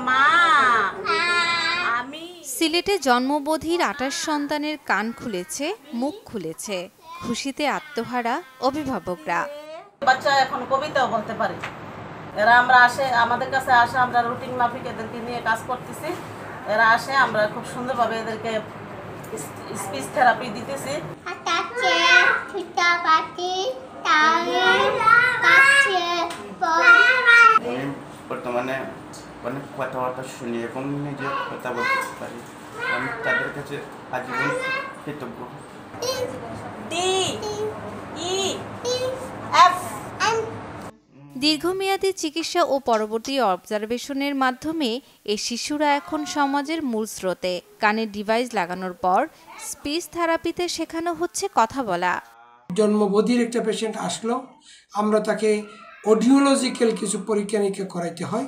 মা আমি সিলেটে জন্মবধির 28 সন্তানের কান খুলেছে, মুখ খুলেছে, খুশিতে আত্মহারা অভিভাবকরা। বাচ্চা এখন কবিতাও বলতে পারে। এরা আমাদের কাছে আসে, আমরা রুটিন মাফিক এদেরকে নিয়ে কাজ করতেছি। এরা আসে, আমরা খুব সুন্দরভাবে এদেরকে স্পিচ থেরাপি দিতেছি। বর্তমানে অনেক কথাবার্তা শুনি এবং নিজে কথা বলতে পারি। আমি তাদের কাছে আজীবন কৃতজ্ঞ। দীর্ঘমেয়াদী চিকিৎসা ও পরবর্তী অবজারভেশনের মাধ্যমে এই শিশুরা এখন সমাজের মূল স্রোতে। কানে ডিভাইস লাগানোর পর স্পিচ থেরাপিতে শেখানো হচ্ছে কথা বলা। জন্মবধির একটা পেশেন্ট আসলো, আমরা তাকে অডিওলজিক্যাল কিছু পরীক্ষা নিরীক্ষা করাইতে হয়,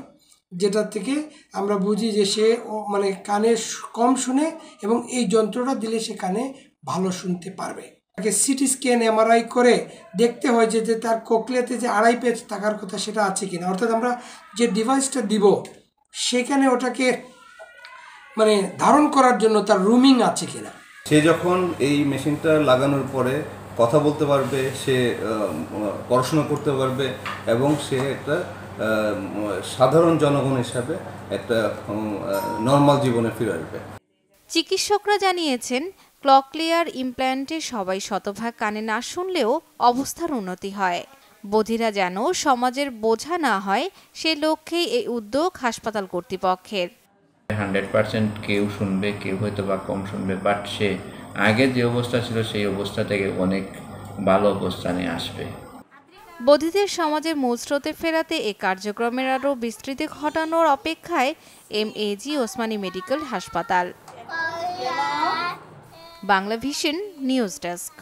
যেটা থেকে আমরা বুঝি যে সে মানে কানে কম শুনে এবং এই যন্ত্রটা দিলে সে কানে ভালো শুনতে পারবে। তাকে সিটি স্ক্যান এমআরআই করে দেখতে হয় যে তার কোকলিয়াতে যে আড়াই পেজ থাকার কথা সেটা আছে কিনা, অর্থাৎ আমরা যে ডিভাইসটা দিব সেখানে ওটাকে মানে ধারণ করার জন্য তার রুমিং আছে কিনা। সে যখন এই মেশিনটা লাগানোর পরে কথা বলতে পারবে, সে পড়াশোনা করতে পারবে এবং সে একটা সাধারণ জনগণ হিসাবে একটা নর্মাল জীবনে ফিরে আসবে। চিকিৎসকরা জানিয়েছেন, ক্লকলিয়ার ইমপ্ল্যান্টে সবাই শতভাগ কানে না শুনলেও অবস্থার উন্নতি হয়। বধিরা যেন সমাজের বোঝা না হয়, সে লক্ষ্যেই এই উদ্যোগ হাসপাতাল কর্তৃপক্ষের। 100% কেউ শুনবে, কেউ হয়তো বা কম শুনবে, বাট সে আগে যে অবস্থা ছিল সেই অবস্থা থেকে অনেক ভালো অবস্থানে আসবে। বধিরদের সমাজের মূল স্রোতে ফেরাতে এ কার্যক্রমের আরও বিস্তৃতি ঘটানোর অপেক্ষায় এমএজি ওসমানী মেডিকেল হাসপাতাল। Bangla vision news desk.